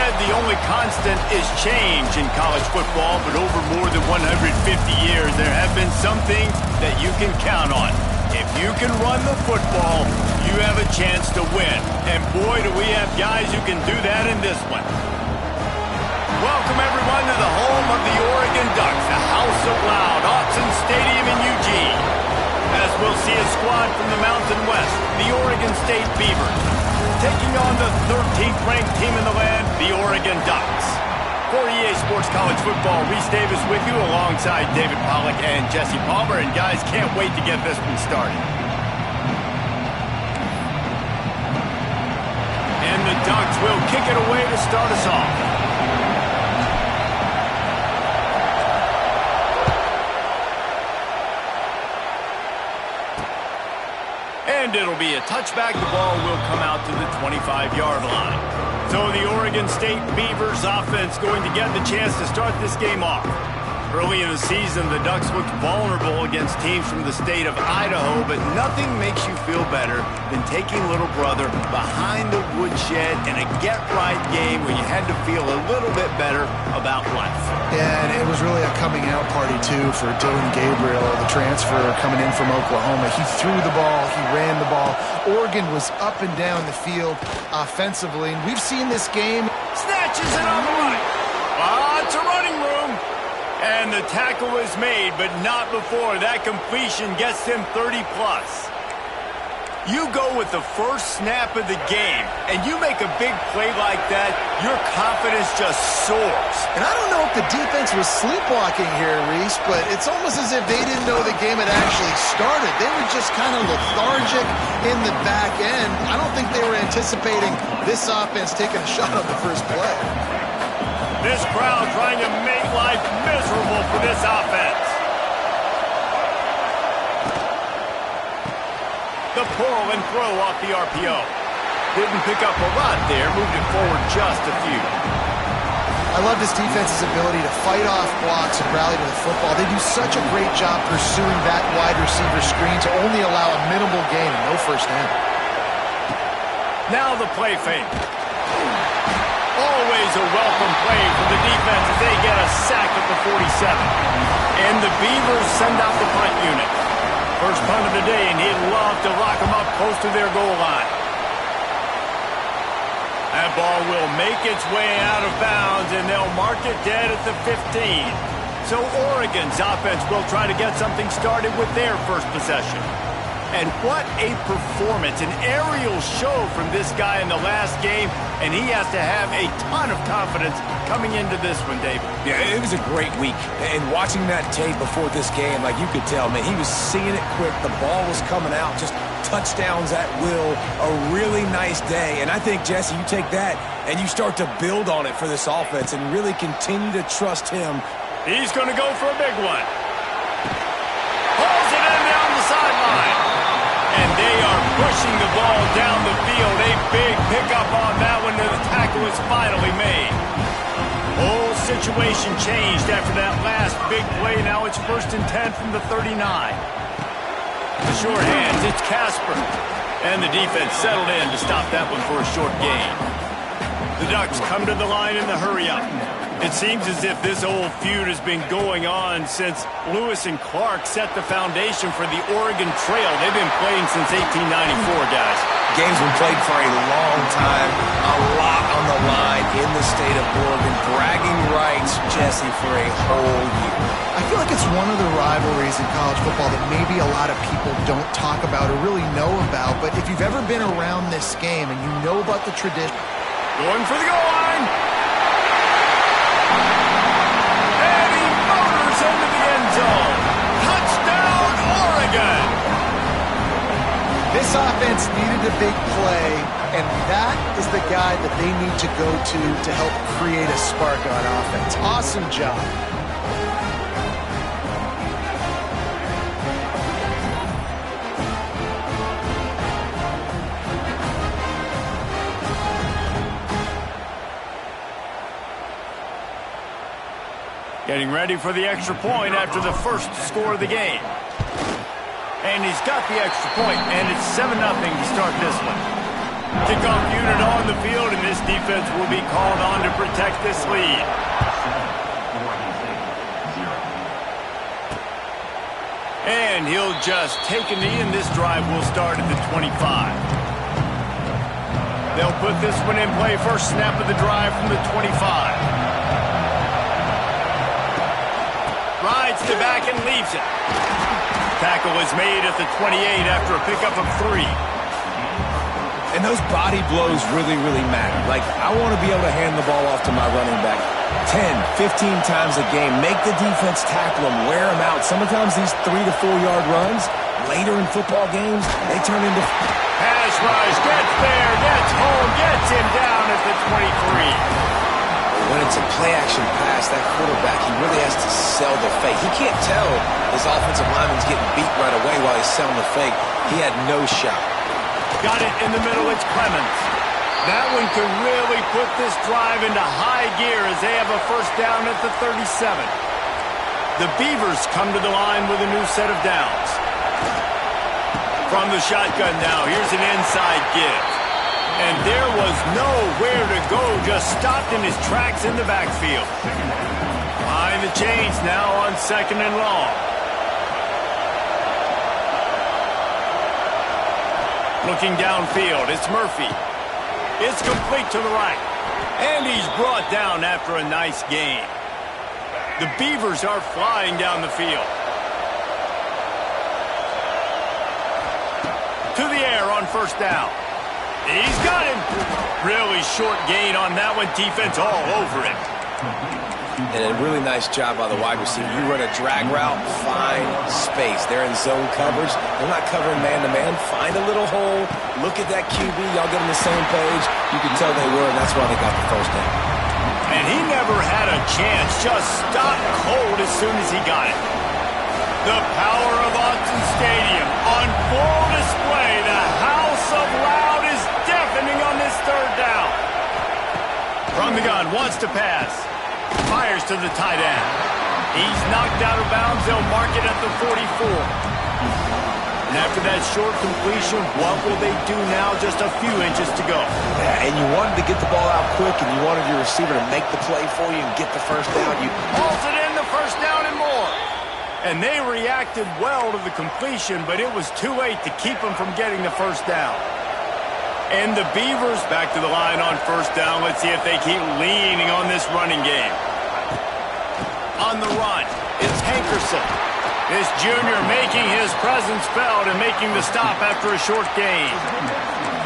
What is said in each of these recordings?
said, the only constant is change in college football, but over more than 150 years, there have been some things that you can count on. If you can run the football, you have a chance to win. And boy, do we have guys who can do that in this one. Welcome, everyone, to the home of the Oregon Ducks, the House of Loud, Autzen Stadium in Eugene. As we'll see a squad from the Mountain West, the Oregon State Beavers, taking on the 13th ranked team in the land, the Oregon Ducks. For EA Sports College Football, Reese Davis with you alongside David Pollack and Jesse Palmer. And guys, can't wait to get this one started. And the Ducks will kick it away to start us off. And it'll be a touchback. The ball will come out to the 25-yard line. So the Oregon State Beavers offense going to get the chance to start this game off. Early in the season, the Ducks looked vulnerable against teams from the state of Idaho, but nothing makes you feel better than taking little brother behind the woodshed in a get-right game when you had to feel a little bit better about life. Yeah, and it was really a coming-out party, too, for Dylan Gabriel, the transfer coming in from Oklahoma. He threw the ball. He ran the ball. Oregon was up and down the field offensively, and we've seen this game. Snatches it on the right. Lots of running room. And the tackle is made, but not before that completion gets him 30-plus. You go with the first snap of the game, and you make a big play like that, your confidence just soars. And I don't know if the defense was sleepwalking here, Reese, but it's almost as if they didn't know the game had actually started. They were just kind of lethargic in the back end. I don't think they were anticipating this offense taking a shot on the first play. This crowd trying to make life miserable for this offense. The pull and throw off the RPO. Didn't pick up a lot there, moved it forward just a few. I love this defense's ability to fight off blocks and rally to the football. They do such a great job pursuing that wide receiver screen to only allow a minimal gain and no first down. Now the play fake. Always a welcome play for the defense as they get a sack at the 47. And the Beavers send out the punt unit. First punt of the day, and he'd love to lock them up close to their goal line. That ball will make its way out of bounds, and they'll mark it dead at the 15. So Oregon's offense will try to get something started with their first possession. And what a performance, an aerial show from this guy in the last game, and he has to have a ton of confidence coming into this one, David. Yeah, it was a great week. And watching that tape before this game, like you could tell, man, he was seeing it quick. The ball was coming out, just touchdowns at will. A really nice day. And I think, Jesse, you take that and you start to build on it for this offense and really continue to trust him. He's going to go for a big one. Pulls it in down the sideline. And they are pushing the ball down the field. A big pickup on that one, and the tackle is finally made. Whole situation changed after that last big play. Now it's 1st and 10 from the 39. The short hands, it's Casper. And the defense settled in to stop that one for a short gain. The Ducks come to the line in the hurry-up. It seems as if this old feud has been going on since Lewis and Clark set the foundation for the Oregon Trail. They've been playing since 1894, guys. Game's been played for a long time, a lot on the line in the state of Oregon. Bragging rights, Jesse, for a whole year. I feel like it's one of the rivalries in college football that maybe a lot of people don't talk about or really know about. But if you've ever been around this game and you know about the tradition. Going for the goal line. And he motors into the end zone. Touchdown, Oregon. This offense needed a big play, and that is the guy that they need to go to help create a spark on offense. Awesome job. Getting ready for the extra point after the first score of the game. And he's got the extra point, and it's 7-0 to start this one. Kickoff unit on the field, and this defense will be called on to protect this lead. And he'll just take a knee, and this drive will start at the 25. They'll put this one in play. First snap of the drive from the 25. Rides to back and leaves it. Tackle is made at the 28 after a pickup of 3. And those body blows really, really matter. Like, I want to be able to hand the ball off to my running back 10, 15 times a game. Make the defense tackle them, wear them out. Sometimes these 3 to 4 yard runs, later in football games, they turn into... Pass rush, gets there, gets home, gets him down at the 23. When it's a play-action pass, that quarterback, he really has to sell the fake. He can't tell his offensive lineman's getting beat right away while he's selling the fake. He had no shot. Got it in the middle, it's Clemens. That one could really put this drive into high gear as they have a first down at the 37. The Beavers come to the line with a new set of downs. From the shotgun now, here's an inside give. And there was nowhere to go, just stopped in his tracks in the backfield. Behind the chains now on 2nd and long. Looking downfield, it's Murphy. It's complete to the right. And he's brought down after a nice gain. The Beavers are flying down the field. To the air on first down. He's got him. Really short gain on that one. Defense all over it. And a really nice job by the wide receiver. You run a drag route, find space. They're in zone coverage. They're not covering man-to-man. Find a little hole. Look at that QB. Y'all get on the same page. You can tell they were, and that's why they got the first down. And he never had a chance. Just stopped cold as soon as he got it. The power of Autzen Stadium on full display. The house of loud is deafening on this third down. From the gun, wants to pass. Fires to the tight end. He's knocked out of bounds. They'll mark it at the 44. And after that short completion, what will they do now? Just a few inches to go. Yeah, and you wanted to get the ball out quick, and you wanted your receiver to make the play for you and get the first down. You hauls it in, the first down and more. And they reacted well to the completion, but it was too late to keep them from getting the first down. And the Beavers back to the line on first down. Let's see if they keep leaning on this running game. On the run, it's Hankerson. This junior making his presence felt and making the stop after a short gain.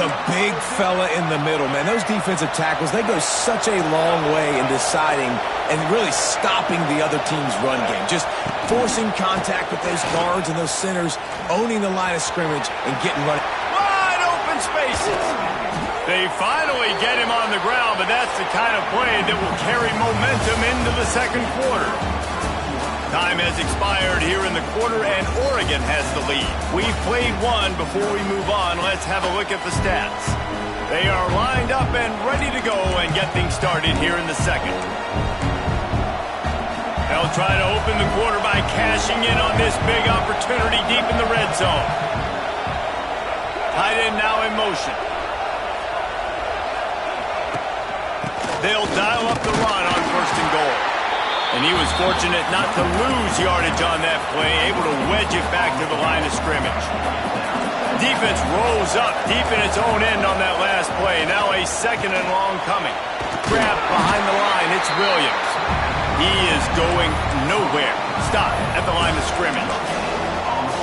The big fella in the middle, man. Those defensive tackles, they go such a long way in deciding and really stopping the other team's run game. Just forcing contact with those guards and those centers, owning the line of scrimmage and getting running. Wide open spaces. They finally get him on the ground, but that's the kind of play that will carry momentum into the second quarter. Time has expired here in the quarter, and Oregon has the lead. We've played one. Before we move on, let's have a look at the stats. They are lined up and ready to go and get things started here in the second. They'll try to open the quarter by cashing in on this big opportunity deep in the red zone. Tight end now in motion. They'll dial up the run on first and goal. And he was fortunate not to lose yardage on that play, able to wedge it back to the line of scrimmage. Defense rolls up deep in its own end on that last play. Now a second and long coming. Grab behind the line, it's Williams. He is going nowhere. Stop at the line of scrimmage.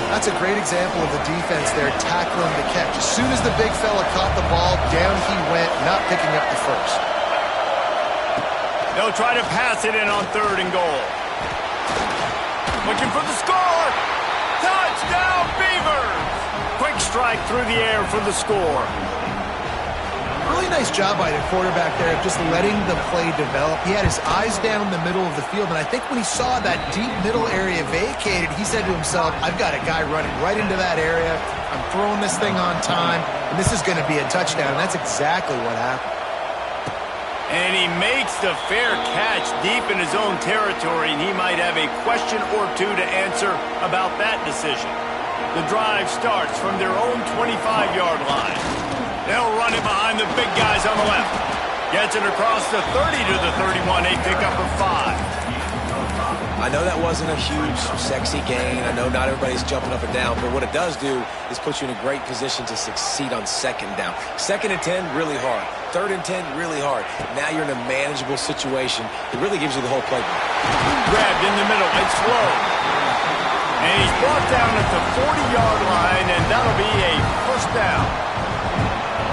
That's a great example of the defense there tackling the catch. As soon as the big fella caught the ball, down he went, not picking up the first. They'll try to pass it in on third and goal. Looking for the score. Touchdown, Beavers! Quick strike through the air for the score. Really nice job by the quarterback there of just letting the play develop. He had his eyes down the middle of the field, and I think when he saw that deep middle area vacated, he said to himself, I've got a guy running right into that area. I'm throwing this thing on time, and this is going to be a touchdown. And that's exactly what happened. And he makes the fair catch deep in his own territory, and he might have a question or two to answer about that decision. The drive starts from their own 25-yard line. They'll run it behind the big guys on the left. Gets it across the 30 to the 31. A pickup of 5. I know that wasn't a huge, sexy gain. I know not everybody's jumping up and down, but what it does do is put you in a great position to succeed on second down. 2nd and 10, really hard. 3rd and 10, really hard. Now you're in a manageable situation. It really gives you the whole playbook. Grabbed in the middle. It's slow. And he's brought down at the 40-yard line, and that'll be a first down.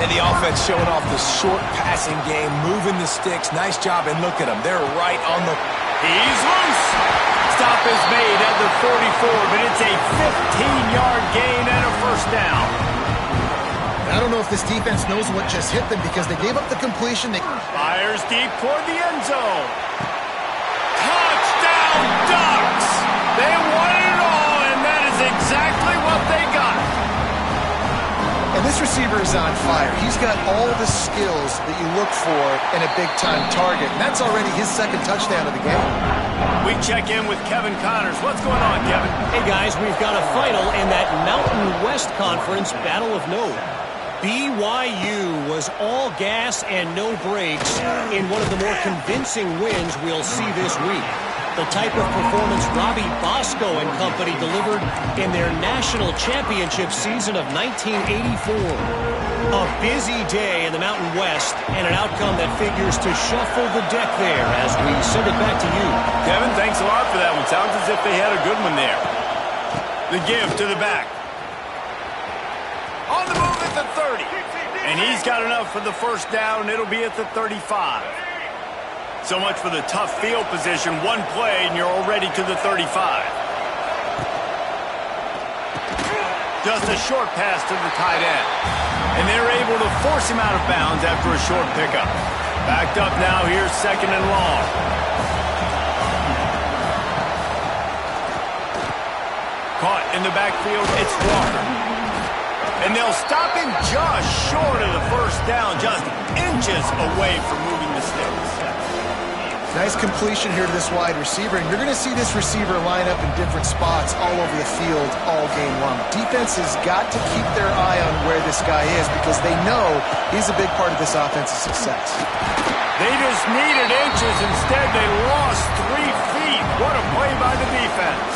And the offense showing off the short passing game, moving the sticks. Nice job, and look at them. They're right on the... He's loose. Stop is made at the 44, but it's a 15-yard gain and a first down. I don't know if this defense knows what just hit them because they gave up the completion. Fires deep toward the end zone. Touchdown, Ducks! They won it all, and that is exactly what they got. And this receiver is on fire. He's got all the skills that you look for in a big-time target. And that's already his 2nd touchdown of the game. We check in with Kevin Connors. What's going on, Kevin? Hey, guys, we've got a final in that Mountain West Conference Battle of Note. BYU was all gas and no brakes in one of the more convincing wins we'll see this week. The type of performance Robbie Bosco and company delivered in their national championship season of 1984. A busy day in the Mountain West and an outcome that figures to shuffle the deck there as we send it back to you. Kevin, thanks a lot for that one. Sounds as if they had a good one there. The give to the back. On the move at the 30. And he's got enough for the first down. It'll be at the 35. So much for the tough field position. One play, and you're already to the 35. Just a short pass to the tight end. And they're able to force him out of bounds after a short pickup. Backed up now, here's 2nd and long. Caught in the backfield, it's Walker. And they'll stop him just short of the first down, just inches away from moving the sticks. Nice completion here to this wide receiver, and you're going to see this receiver line up in different spots all over the field all game long. Defense has got to keep their eye on where this guy is because they know he's a big part of this offense's success. They just needed inches. Instead, they lost 3 feet. What a play by the defense.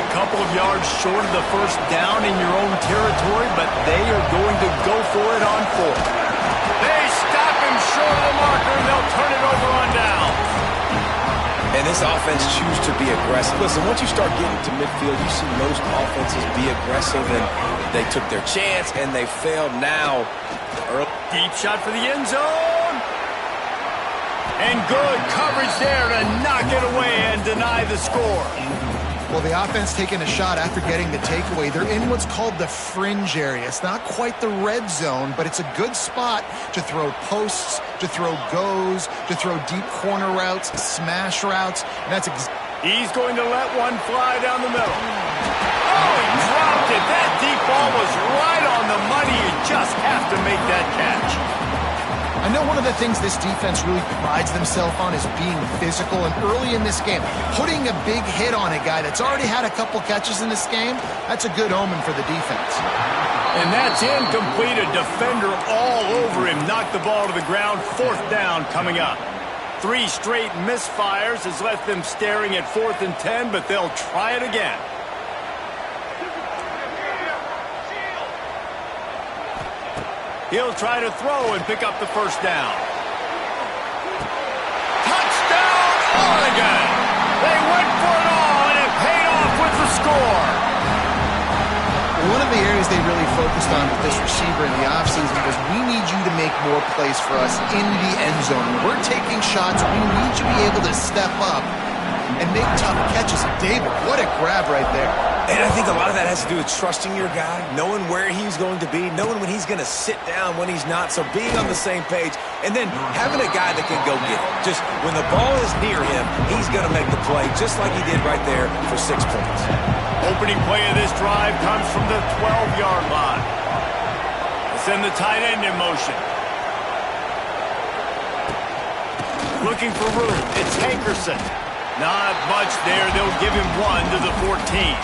A couple of yards short of the first down in your own territory, but they are going to go for it on 4th. They stop him short of the marker, and they'll turn it over on down. And this offense chooses to be aggressive. Listen, once you start getting to midfield, you see most offenses be aggressive, and they took their chance, and they failed now. Deep shot for the end zone. And good coverage there to knock it away and deny the score. Well, the offense taking a shot after getting the takeaway. They're in what's called the fringe area. It's not quite the red zone, but it's a good spot to throw posts, to throw goes, to throw deep corner routes, smash routes. And that's he's going to let one fly down the middle. Oh, he dropped it. That deep ball was right on the money. You just have to make that catch. I know one of the things this defense really prides themselves on is being physical, and early in this game, putting a big hit on a guy that's already had a couple catches in this game, that's a good omen for the defense. And that's incomplete. A defender all over him. Knocked the ball to the ground. 4th down coming up. 3 straight misfires has left them staring at 4th and 10, but they'll try it again. He'll try to throw and pick up the first down. Touchdown, Oregon! They went for it all, and it paid off with the score. One of the areas they really focused on with this receiver in the offseason was we need you to make more plays for us in the end zone. When we're taking shots, we need you to be able to step up and make tough catches. David, what a grab right there. And I think a lot of that has to do with trusting your guy, knowing where he's going to be, knowing when he's going to sit down, when he's not. So being on the same page, and then having a guy that can go get it. Just when the ball is near him, he's going to make the play, just like he did right there for 6 points. Opening play of this drive comes from the 12-yard line. Let's send the tight end in motion. Looking for room. It's Hankerson. Not much there. They'll give him 1 to the 14.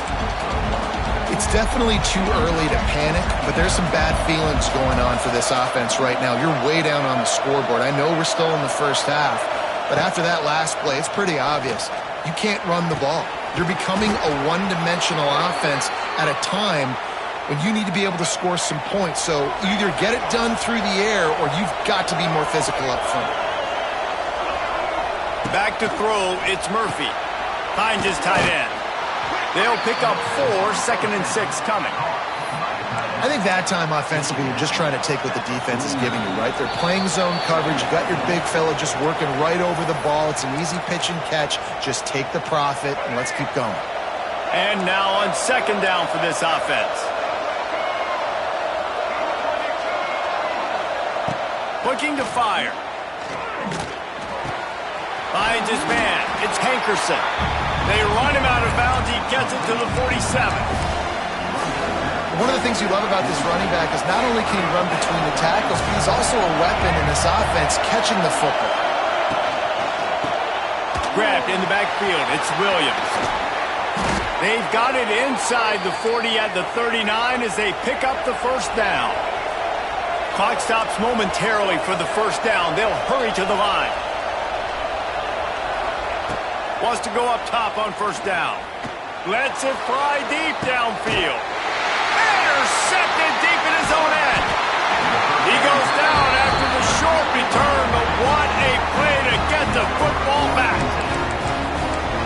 It's definitely too early to panic, but there's some bad feelings going on for this offense right now. You're way down on the scoreboard. I know we're still in the first half, but after that last play, it's pretty obvious. You can't run the ball. You're becoming a one-dimensional offense at a time when you need to be able to score some points. So either get it done through the air or you've got to be more physical up front. Back to throw, it's Murphy. Finds his tight end. They'll pick up 4, 2nd and 6 coming. I think that time offensively, you're just trying to take what the defense is giving you, right? They're playing zone coverage. You got your big fella just working right over the ball. It's an easy pitch and catch. Just take the profit and let's keep going. And now on 2nd down for this offense. Looking to fire. Finds his man. It's Hankerson. They run him out of bounds. He gets it to the 47. One of the things you love about this running back is not only can he run between the tackles, but he's also a weapon in this offense catching the football. Grabbed in the backfield. It's Williams. They've got it inside the 40 at the 39 as they pick up the first down. Clock stops momentarily for the first down. They'll hurry to the line. Wants to go up top on first down. Lets it fly deep downfield. Intercepted deep in his own end. He goes down after the short return, but what a play to get the football back.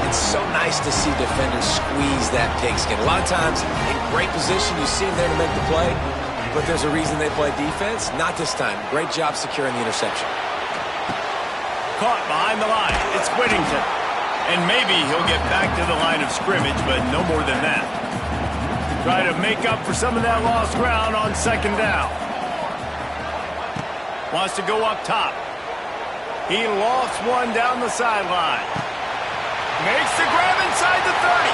It's so nice to see defenders squeeze that pigskin. A lot of times, in great position, you see them there to make the play, but there's a reason they play defense. Not this time. Great job securing the interception. Caught behind the line. It's Whittington. And maybe he'll get back to the line of scrimmage, but no more than that. Try to make up for some of that lost ground on 2nd down. Wants to go up top. He lost one down the sideline. Makes the grab inside the 30.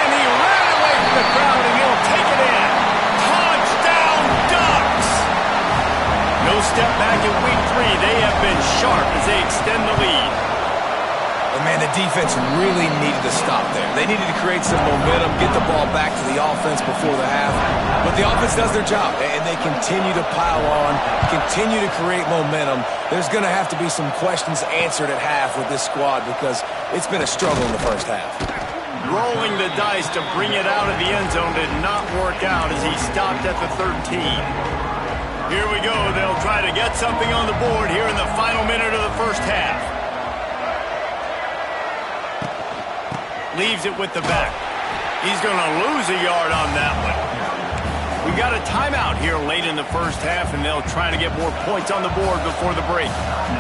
And he ran away from the crowd, and he'll take it in. Touchdown, Ducks! No step back in week 3. They have been sharp as they extend the lead. But man, the defense really needed to stop there. They needed to create some momentum, get the ball back to the offense before the half. But the offense does their job, and they continue to pile on, continue to create momentum. There's going to have to be some questions answered at half with this squad because it's been a struggle in the first half. Rolling the dice to bring it out of the end zone did not work out as he stopped at the 13. Here we go. They'll try to get something on the board here in the final minute of the first half. Leaves it with the back. He's going to lose a yard on that one. We got a timeout here late in the first half, and they'll try to get more points on the board before the break.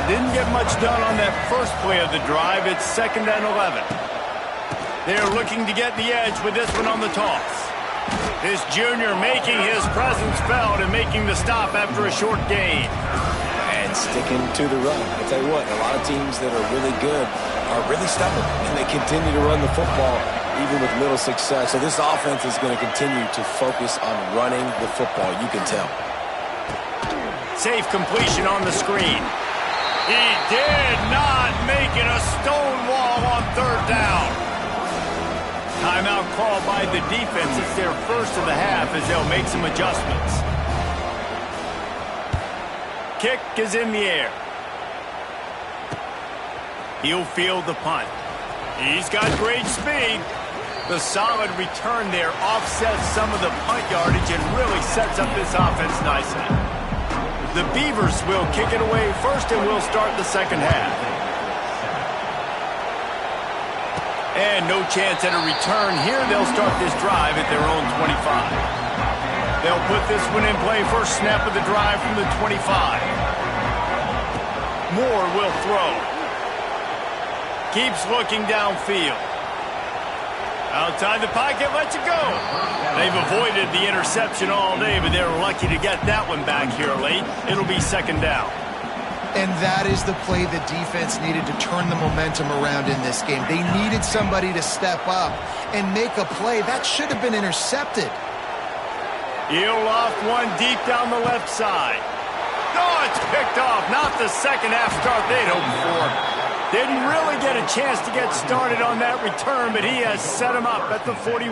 Didn't get much done on that first play of the drive. It's 2nd and 11. They're looking to get the edge with this one on the toss. This junior making his presence felt and making the stop after a short gain. And sticking to the run. I tell you what, a lot of teams that are really good are really stubborn, and they continue to run the football even with little success. So this offense is going to continue to focus on running the football, you can tell. Safe completion on the screen. He did not make it a stone wall on 3rd down. Timeout called by the defense. It's their first of the half as they'll make some adjustments. Kick is in the air. He'll field the punt. He's got great speed. The solid return there offsets some of the punt yardage and really sets up this offense nicely. The Beavers will kick it away first, and we'll start the second half. And no chance at a return here. They'll start this drive at their own 25. They'll put this one in play first snap of the drive from the 25. Moore will throw. Keeps looking downfield. Outside the pocket, lets it go. They've avoided the interception all day, but they're lucky to get that one back here late. It'll be 2nd down. And that is the play the defense needed to turn the momentum around in this game. They needed somebody to step up and make a play. That should have been intercepted. He'll loft one deep down the left side. Oh, it's picked off. Not the second half start they'd hoped for. Didn't really get a chance to get started on that return, but he has set him up at the 41.